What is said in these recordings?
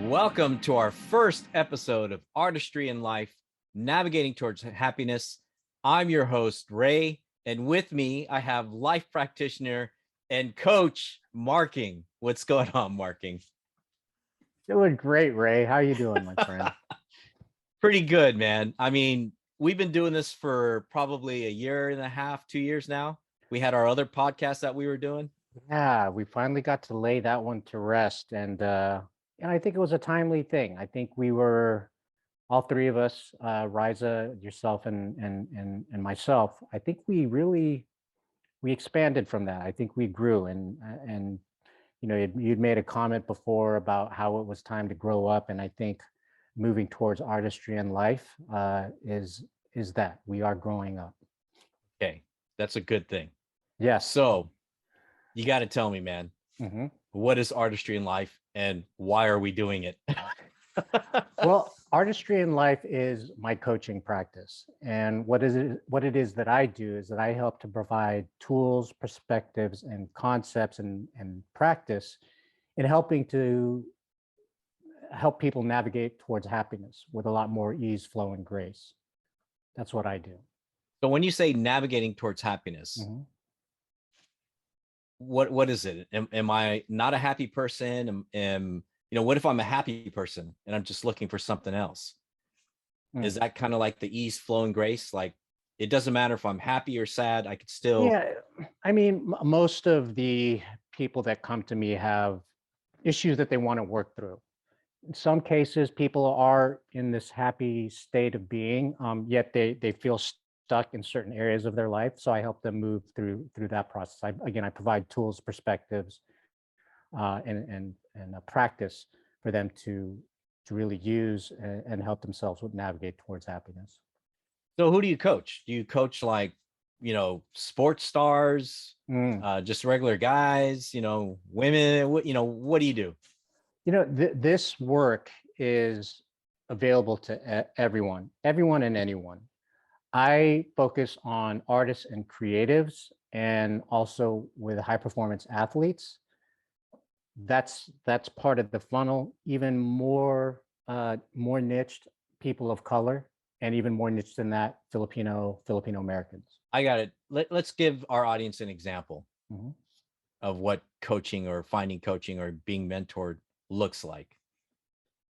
Welcome to our first episode of Artistry and Life, Navigating Towards Happiness. I'm your host, Ray, and with me, I have Life Practitioner and Coach, MarKing. What's going on, MarKing? Doing great, Ray. How you doing, my friend? Pretty good, man. I mean, we've been doing this for probably a year and a half, 2 years now. We had our other podcast that we were doing. Yeah, we finally got to lay that one to rest, and I think it was a timely thing. I think we were all three of us, Riza, yourself, and myself. I think we expanded from that. I think we grew, and you'd made a comment before about how it was time to grow up, and I think moving towards artistry and life is that we are growing up. Okay, that's a good thing. Yes. So you got to tell me, man, what is artistry in life and why are we doing it? Well, artistry in life is my coaching practice. And what it is that I do is that I help to provide tools, perspectives, and concepts and practice in helping to help people navigate towards happiness with a lot more ease, flow, and grace. That's what I do. So when you say navigating towards happiness, what is it? Am I not a happy person? What if I'm a happy person and I'm just looking for something else? Is that kind of like the ease, flow, and grace? Like, it doesn't matter if I'm happy or sad, I could still. Yeah, I mean, most of the people that come to me have issues that they want to work through. In some cases, people are in this happy state of being, yet they feel stuck in certain areas of their life. So I help them move through that process. I provide tools, perspectives, and a practice for them to really use and help themselves navigate towards happiness. So who do you coach? Do you coach like, sports stars, just regular guys, women? What do you do? This work is available to everyone and anyone. I focus on artists and creatives and also with high performance athletes. That's part of the funnel. Even more niched people of color, and even more niche than that, Filipino Americans. I got it. Let's give our audience an example of what coaching or finding coaching or being mentored looks like.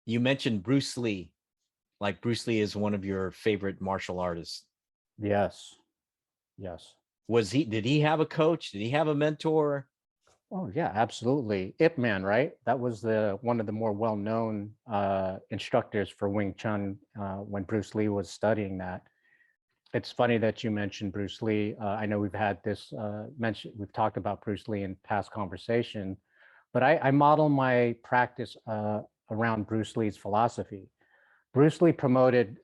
You mentioned Bruce Lee. Like, Bruce Lee is one of your favorite martial artists. Yes. Did he have a coach? Did he have a mentor? Oh yeah, absolutely. Ip Man, right? That was one of the more well-known instructors for Wing Chun when Bruce Lee was studying that. It's funny that you mentioned Bruce Lee. I know we've had this we've talked about Bruce Lee in past conversation, but I model my practice around Bruce Lee's philosophy. Bruce Lee promoted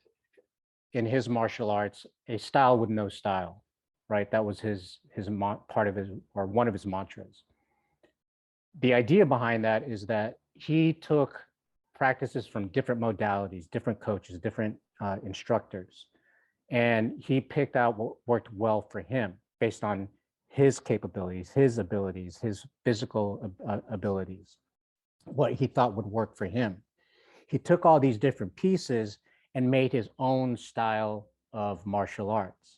in his martial arts a style with no style, right? That was part of his, or one of his mantras. The idea behind that is that he took practices from different modalities, different coaches, different instructors, and he picked out what worked well for him based on his capabilities, his abilities, his physical abilities, what he thought would work for him. He took all these different pieces and made his own style of martial arts.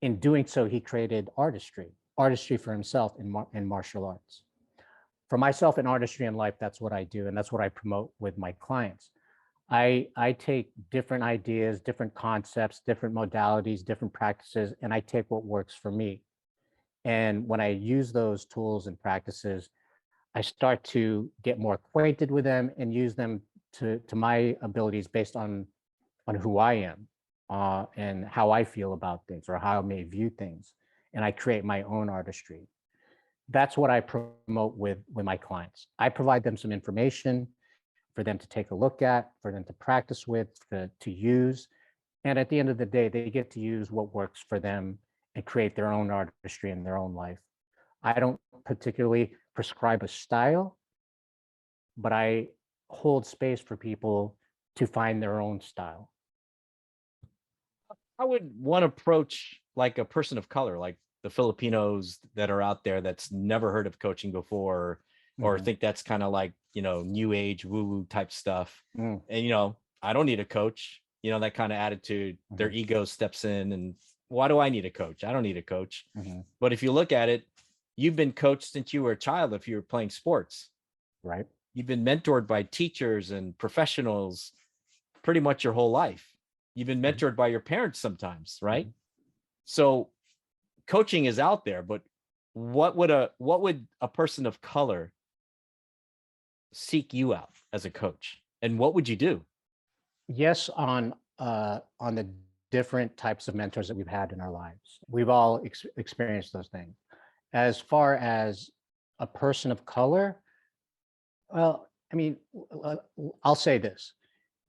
In doing so, he created artistry for himself in martial arts. For myself in artistry and life, that's what I do, and that's what I promote with my clients. I take different ideas, different concepts, different modalities, different practices, and I take what works for me. And when I use those tools and practices, I start to get more acquainted with them and use them to my abilities based on who I am and how I feel about things or how I may view things. And I create my own artistry. That's what I promote with my clients. I provide them some information for them to take a look at, for them to practice with, to use. And at the end of the day, they get to use what works for them and create their own artistry in their own life. I don't particularly prescribe a style, but I hold space for people to find their own style. How would one approach like a person of color, like the Filipinos that are out there that's never heard of coaching before? or think that's kind of like, new age woo woo type stuff. Mm. And, I don't need a coach, that kind of attitude, their Mhm. ego steps in and why do I need a coach? I don't need a coach. Mhm. But if you look at it, you've been coached since you were a child. If you were playing sports, Right. you've been mentored by teachers and professionals pretty much your whole life. You've been Mhm. mentored by your parents sometimes, right? Mhm. So coaching is out there, but what would a person of color seek you out as a coach? And what would you do? Yes, on the different types of mentors that we've had in our lives. We've all experienced those things. As far as a person of color, well, I mean, I'll say this.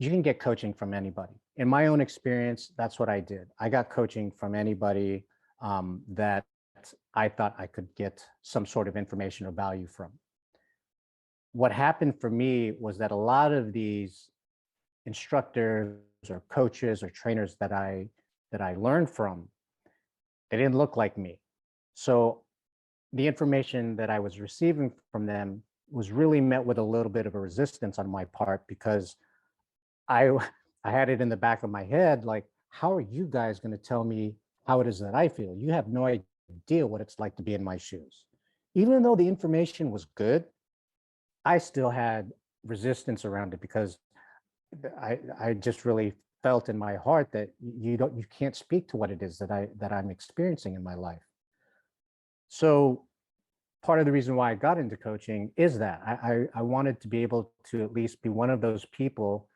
You can get coaching from anybody. In my own experience, that's what I did. I got coaching from anybody that I thought I could get some sort of information or value from. What happened for me was that a lot of these instructors or coaches or trainers that I learned from, they didn't look like me. So the information that I was receiving from them was really met with a little bit of a resistance on my part because I I had it in the back of my head like, how are you guys going to tell me how it is that I feel? You have no idea what it's like to be in my shoes. Even though the information was good, I still had resistance around it because I just really felt in my heart that you can't speak to what it is that I'm experiencing in my life. So part of the reason why I got into coaching is that I wanted to be able to at least be one of those people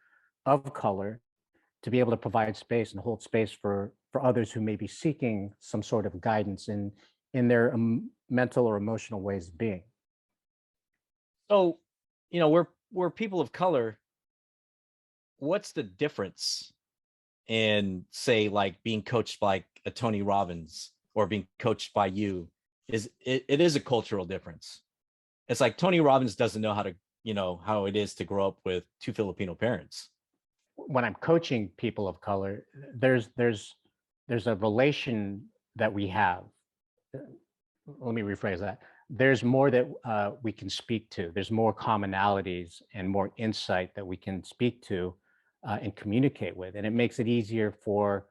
of color to be able to provide space and hold space for others who may be seeking some sort of guidance in their mental or emotional ways of being. So, we're people of color. What's the difference in, say, like being coached by a Tony Robbins or being coached by you? It is a cultural difference. It's like Tony Robbins doesn't know how it is to grow up with two Filipino parents. When I'm coaching people of color, there's a relation that we have. Let me rephrase that. There's more that we can speak to. There's more commonalities and more insight that we can speak to and communicate with, and it makes it easier for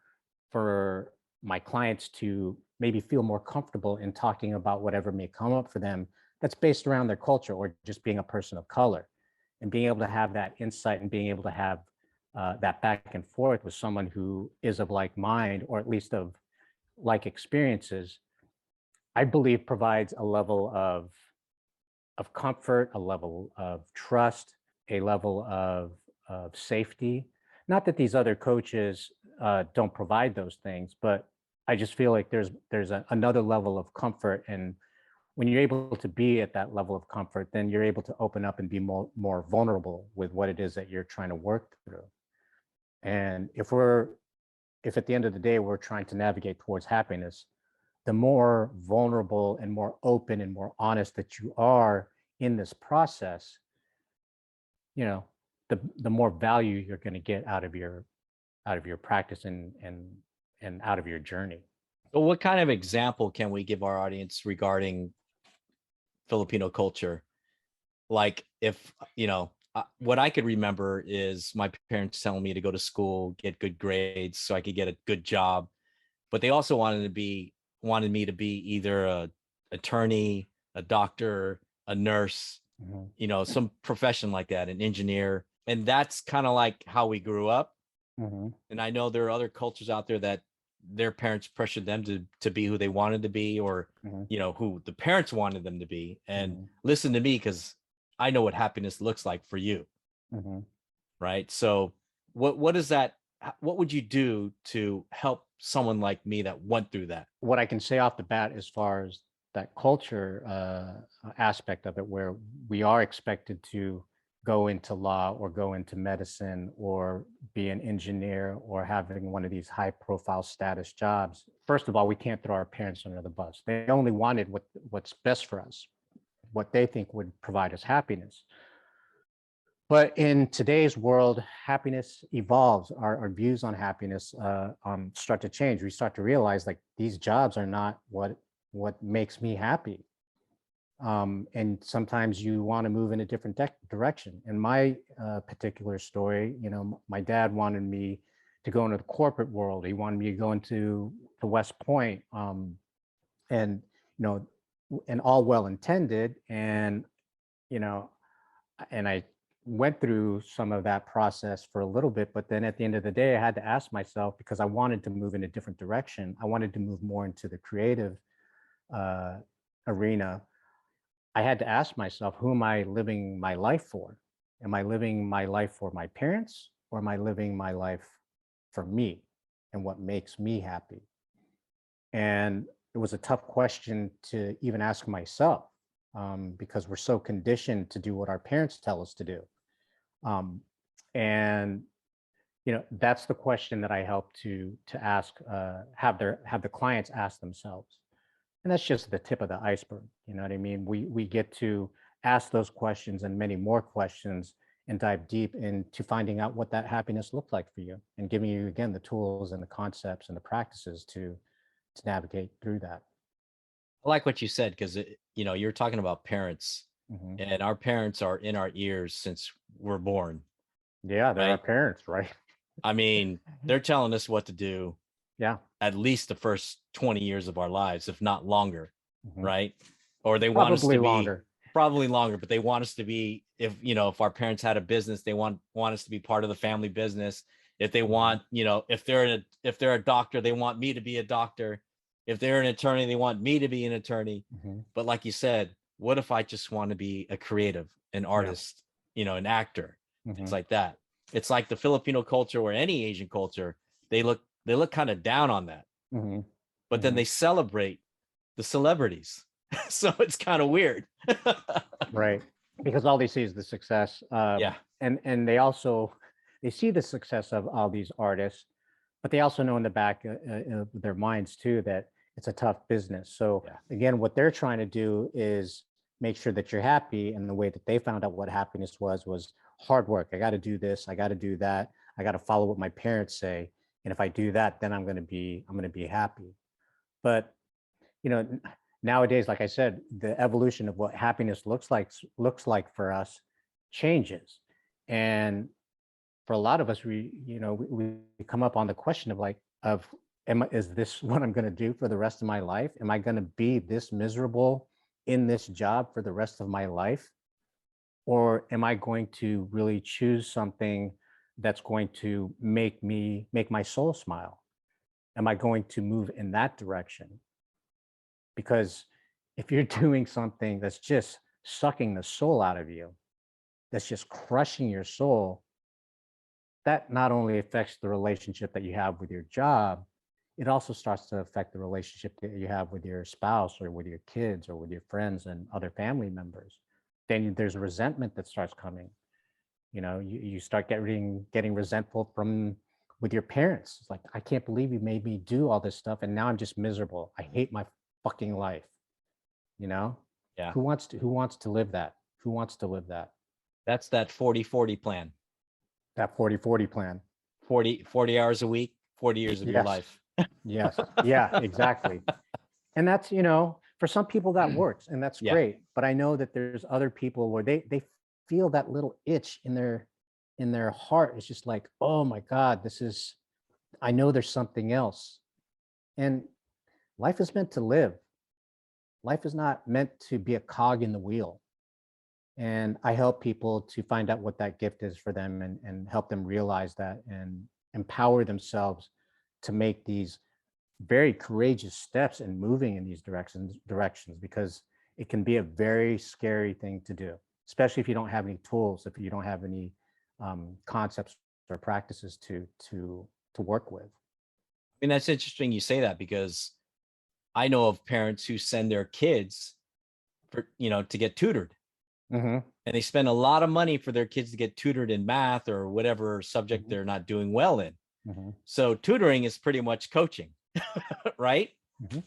my clients to maybe feel more comfortable in talking about whatever may come up for them that's based around their culture or just being a person of color, and being able to have that insight and being able to have that back and forth with someone who is of like mind or at least of like experiences. I believe provides a level of comfort, a level of trust, a level of safety. Not that these other coaches don't provide those things, but I just feel like there's another level of comfort, and when you're able to be at that level of comfort, then you're able to open up and be more vulnerable with what it is that you're trying to work through. And if at the end of the day we're trying to navigate towards happiness, the more vulnerable and more open and more honest that you are in this process, you know, the more value you're going to get out of your practice and out of your journey. So what kind of example can we give our audience regarding Filipino culture? Like if, what I could remember is my parents telling me to go to school, get good grades so I could get a good job. But they also wanted me to be either a attorney, a doctor, a nurse, Mhm. some profession like that, an engineer. And that's kind of like how we grew up. Mhm. And I know there are other cultures out there that their parents pressured them to be who they wanted to be, or Mhm. who the parents wanted them to be. And Mhm. listen to me, because I know what happiness looks like for you, Mhm. right? So what is that? What would you do to help someone like me that went through that? What I can say off the bat as far as that culture aspect of it, where we are expected to go into law or go into medicine or be an engineer or having one of these high profile status jobs. First of all, we can't throw our parents under the bus. They only wanted what's best for us, what they think would provide us happiness. But in today's world, happiness evolves. Our views on happiness start to change. We start to realize like these jobs are not what makes me happy. And sometimes you want to move in a different direction. In my particular story, you know, my dad wanted me to go into the corporate world. He wanted me to go into the West Point, and you know, and all well intended. And you know, and I went through some of that process for a little bit, but then at the end of the day, I had to ask myself, because I wanted to move in a different direction. I wanted to move more into the creative uh, arena. I had to ask myself, who am I living my life for? Am I living my life for my parents, or am I living my life for me and what makes me happy? And it was a tough question to even ask myself, because we're so conditioned to do what our parents tell us to do. Um, and you know, that's the question that I help to ask, have the clients ask themselves. And that's just the tip of the iceberg. You know what I mean? We get to ask those questions and many more questions, and dive deep into finding out what that happiness looked like for you, and giving you again the tools and the concepts and the practices to navigate through that. I like what you said, because you know, you're talking about parents, Mhm. and our parents are in our ears since we're born, Yeah, they're our right? parents, right? I mean, they're telling us what to do Yeah. at least the first 20 years of our lives, if not longer, Mhm. right? Or they want us Probably to be, longer. probably longer, but they want us to be, if you know, if our parents had a business, they want us to be part of the family business. If they Mhm. want, you know, if they're a doctor, they want me to be a doctor. If they're an attorney, they want me to be an attorney. Mhm. But like you said, what if I just want to be a creative, an Yeah. artist, you know, an actor, things Mhm. like that? It's like the Filipino culture or any Asian culture, they look kind of down on that, Mhm. but then Mhm. they celebrate the celebrities. So it's kind of weird. Right. Because all they see is the success. Yeah. And they also, they see the success of all these artists, but they also know in the back of their minds too that it's a tough business. So Yeah. again, what they're trying to do is make sure that you're happy. And the way that they found out what happiness was hard work. I got to do this. I got to do that. I got to follow what my parents say. And if I do that, then I'm going to be happy. But you know, nowadays, like I said, the evolution of what happiness looks like for us changes. And for a lot of us, we come up on the question of like, is this what I'm going to do for the rest of my life? Am I going to be this miserable in this job for the rest of my life? Or am I going to really choose something that's going to make my soul smile? Am I going to move in that direction? Because if you're doing something that's just sucking the soul out of you, that's just crushing your soul, that not only affects the relationship that you have with your job, it also starts to affect the relationship that you have with your spouse or with your kids or with your friends and other family members. Then there's resentment that starts coming. You know, you start getting resentful from with your parents. It's like, I can't believe you made me do all this stuff, and now I'm just miserable. I hate my fucking life. You know, Yeah. who wants to live that? Who wants to live that? That's that 40-40 plan. That 40-40 plan. 40 hours a week, 40 years of your Yes. life. Yes. Yeah, exactly. And that's, for some people that works and that's Yeah. great. But I know that there's other people where they feel that little itch in their heart. It's just like, oh my God, I know there's something else. And life is meant to live. Life is not meant to be a cog in the wheel. And I help people to find out what that gift is for them, and help them realize that and empower themselves to make these very courageous steps in moving in these directions, because it can be a very scary thing to do, especially if you don't have any tools, if you don't have any concepts or practices to work with. I mean, that's interesting you say that, because I know of parents who send their kids for, you know, to get tutored, Hmm. and they spend a lot of money for their kids to get tutored in math or whatever subject Hmm. they're not doing well in. Hmm. So tutoring is pretty much coaching, right? Hmm.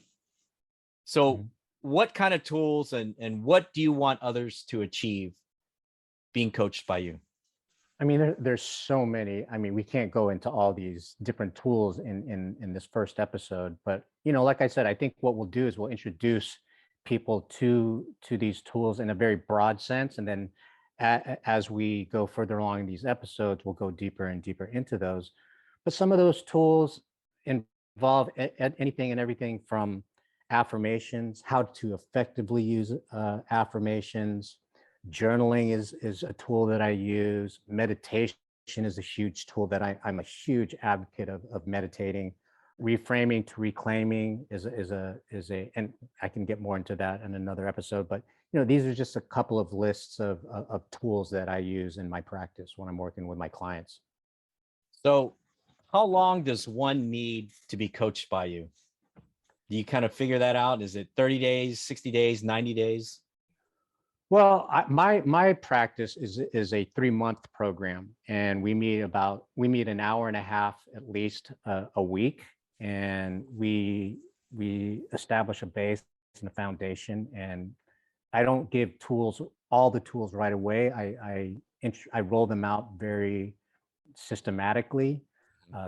So Hmm. what kind of tools and what do you want others to achieve being coached by you? I mean, there's so many. I mean, we can't go into all these different tools in this first episode, but like I said, I think what we'll do is we'll introduce people to these tools in a very broad sense, and then as we go further along in these episodes, we'll go deeper and deeper into those. But some of those tools involve anything and everything from affirmations, how to effectively use affirmations. Journaling is a tool that I use. Meditation is a huge tool that I'm a huge advocate of meditating. Reframing to reclaiming is a, and I can get more into that in another episode, but these are just a couple of lists of tools that I use in my practice when I'm working with my clients. So how long does one need to be coached by you? Do you kind of figure that out? Is it 30 days, 60 days, 90 days? Well, my practice is a 3-month program, and we meet an hour and a half at least a week, and we establish a base and a foundation. And I don't give all the tools right away. I roll them out very systematically,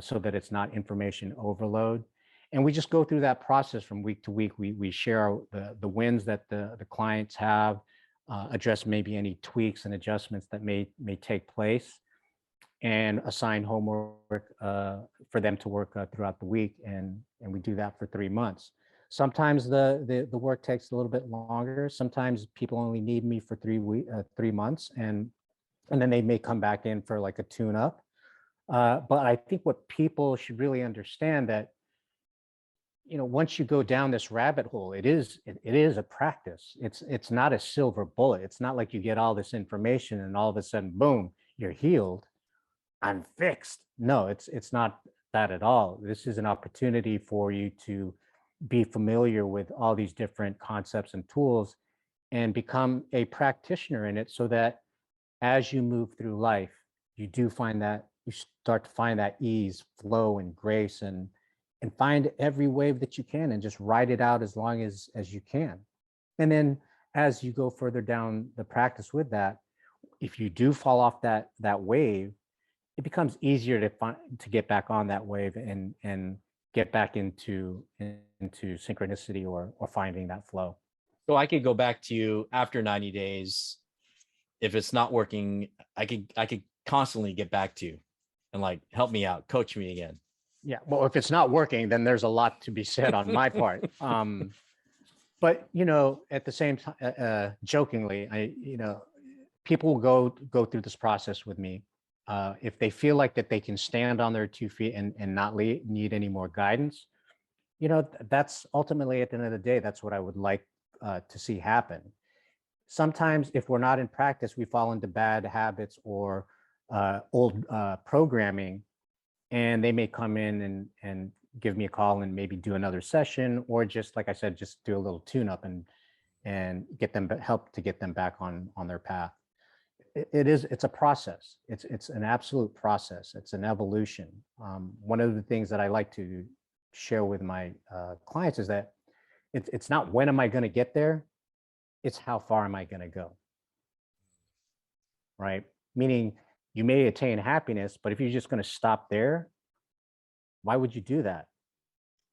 so that it's not information overload. And we just go through that process from week to week. We share the wins that the clients have, address maybe any tweaks and adjustments that may take place, and assign homework for them to work throughout the week. And we do that for 3 months. Sometimes the work takes a little bit longer. Sometimes people only need me for 3 months, and then they may come back in for like a tune-up. But I think what people should really understand that, once you go down this rabbit hole, it is a practice. It's not a silver bullet. It's not like you get all this information and all of a sudden, boom, you're healed. I'm fixed. No, it's not that at all. This is an opportunity for you to be familiar with all these different concepts and tools and become a practitioner in it, so that as you move through life, you start to find that ease, flow, and grace, and find every wave that you can and just ride it out as long as you can. And then as you go further down the practice with that, if you do fall off that wave, it becomes easier to get back on that wave and get back into synchronicity or finding that flow. So I could go back to you after 90 days. If it's not working, I could constantly get back to you and like, help me out, coach me again. Yeah, well, if it's not working, then there's a lot to be said on my part. But at the same time, jokingly, people will go through this process with me. If they feel like that they can stand on their 2 feet and not need any more guidance, that's ultimately, at the end of the day, that's what I would like to see happen. Sometimes if we're not in practice, we fall into bad habits or old programming, and they may come in and give me a call and maybe do another session, or just, like I said, just do a little tune-up and help to get them back on their path. It's a process. It's an absolute process. It's an evolution. One of the things that I like to share with my clients is that it's not when am I going to get there, it's how far am I going to go, right? Meaning, you may attain happiness, but if you're just going to stop there, why would you do that?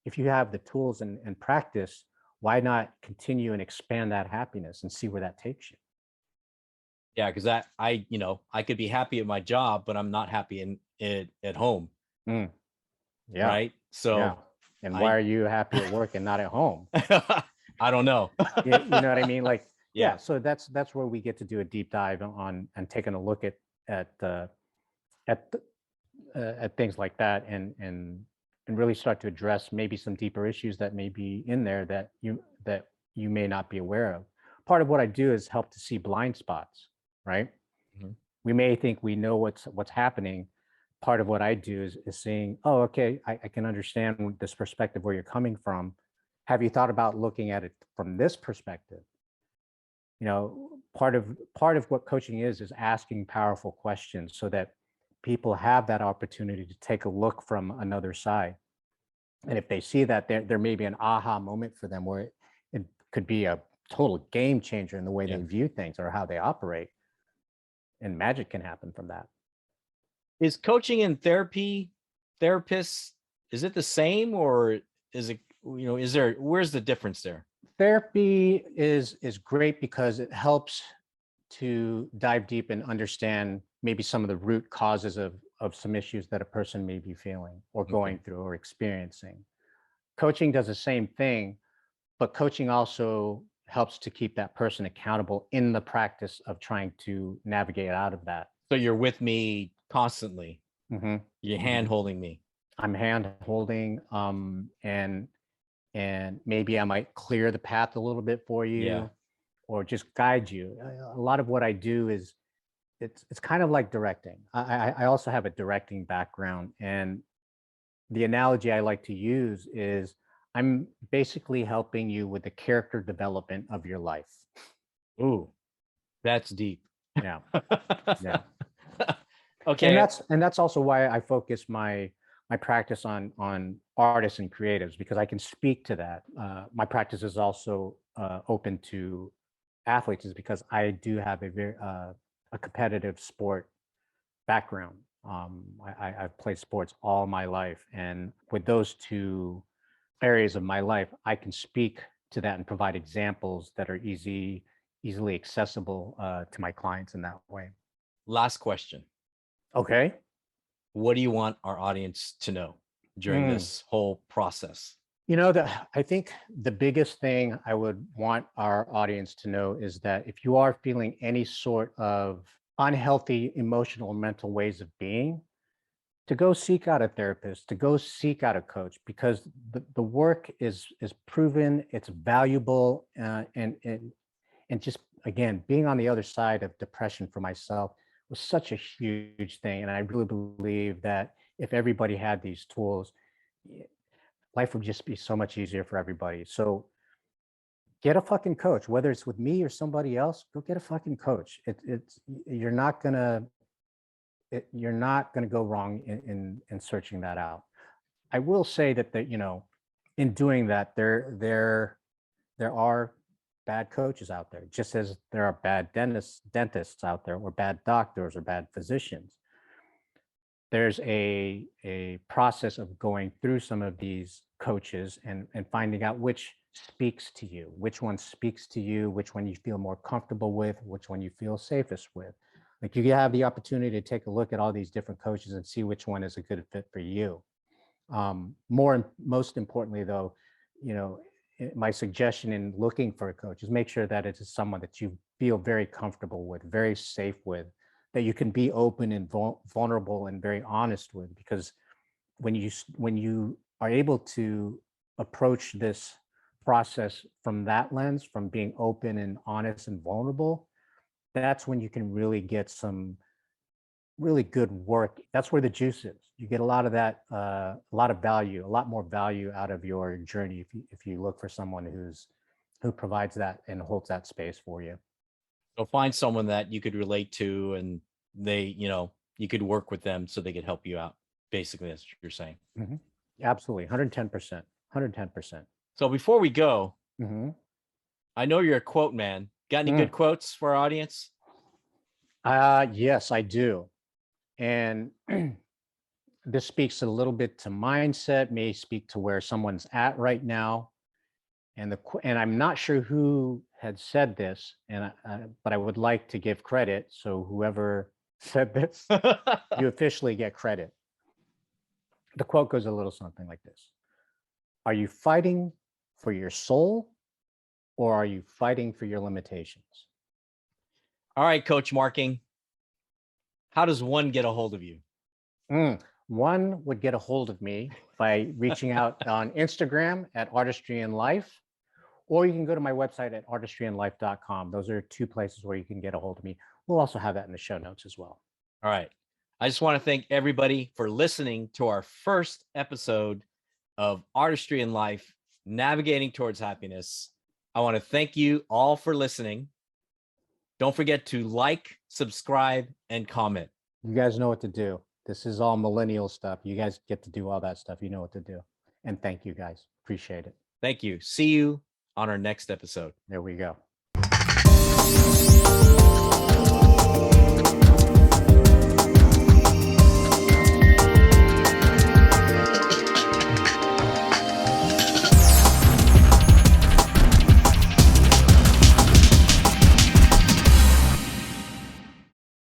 If you have the tools and practice, why not continue and expand that happiness and see where that takes you? Yeah, because I could be happy at my job, but I'm not happy at home. Yeah. Right. So yeah. And why are you happy at work and not at home? I don't know. You know what I mean? Like, yeah. So that's where we get to do a deep dive on and taking a look at things like that, and really start to address maybe some deeper issues that may be in there that you may not be aware of. Part of what I do is help to see blind spots, right? Mhm. We may think we know what's happening. Part of what I do is saying, oh, okay, I can understand this perspective where you're coming from. Have you thought about looking at it from this perspective? Part of what coaching is asking powerful questions so that people have that opportunity to take a look from another side. And if they see that, there may be an aha moment for them where it could be a total game changer in the way they view things or how they operate. And magic can happen from that. Is coaching and therapists, is it the same, or is it, where's the difference there? Therapy is great because it helps to dive deep and understand maybe some of the root causes of some issues that a person may be feeling or going through or experiencing. Coaching does the same thing, but coaching also helps to keep that person accountable in the practice of trying to navigate out of that. So you're with me constantly. Mm-hmm. You're hand holding me. I'm hand holding, and maybe I might clear the path a little bit for you, or just guide you. A lot of what I do is it's kind of like directing. I also have a directing background, and the analogy I like to use is I'm basically helping you with the character development of your life. Ooh, that's deep. Yeah. Yeah. Okay. And that's also why I focus my practice on artists and creatives, because I can speak to that. My practice is also open to athletes, is because I do have a competitive sport background. I've played sports all my life, and with those two areas of my life, I can speak to that and provide examples that are easily accessible to my clients in that way. Last question. Okay. What do you want our audience to know during this whole process? You know, I think the biggest thing I would want our audience to know is that if you are feeling any sort of unhealthy emotional or mental ways of being, to go seek out a therapist, to go seek out a coach, because the work is proven, it's valuable, and just, again, being on the other side of depression for myself was such a huge thing. And I really believe that if everybody had these tools, life would just be so much easier for everybody. So get a fucking coach, whether it's with me or somebody else. Go get a fucking coach. You're not gonna go wrong in searching that out. I will say that in doing that, there are bad coaches out there, just as there are bad dentists out there, or bad doctors, or bad physicians. There's a process of going through some of these coaches and finding out which speaks to you, which one speaks to you, which one you feel more comfortable with, which one you feel safest with. Like, you have the opportunity to take a look at all these different coaches and see which one is a good fit for you. Most importantly, though, my suggestion in looking for a coach is make sure that it is someone that you feel very comfortable with, very safe with, that you can be open and vulnerable and very honest with. Because when you are able to approach this process from that lens, from being open and honest and vulnerable, that's when you can really get some really good work. That's where the juice is. You get a lot of that, a lot of value, a lot more value out of your journey if you look for someone who provides that and holds that space for you. So find someone that you could relate to, and they, you could work with them so they could help you out. Basically, that's what you're saying. Mm-hmm. Absolutely, 110%, 110%. So before we go, I know you're a quote man. Got any good quotes for our audience? Yes, I do. And this speaks a little bit to mindset, may speak to where someone's at right now. And I'm not sure who had said this, but I would like to give credit. So whoever said this, you officially get credit. The quote goes a little something like this: "Are you fighting for your soul, or are you fighting for your limitations?" All right, Coach MarKing. How does one get a hold of you? One would get a hold of me by reaching out on Instagram at Artistry and Life, or you can go to my website at artistryandlife.com. Those are two places where you can get a hold of me. We'll also have that in the show notes as well. All right. I just want to thank everybody for listening to our first episode of Artistry and Life, Navigating Towards Happiness. I want to thank you all for listening. Don't forget to like, subscribe, and comment. You guys know what to do. This is all millennial stuff. You guys get to do all that stuff. You know what to do. And thank you guys. Appreciate it. Thank you. See you on our next episode. There we go.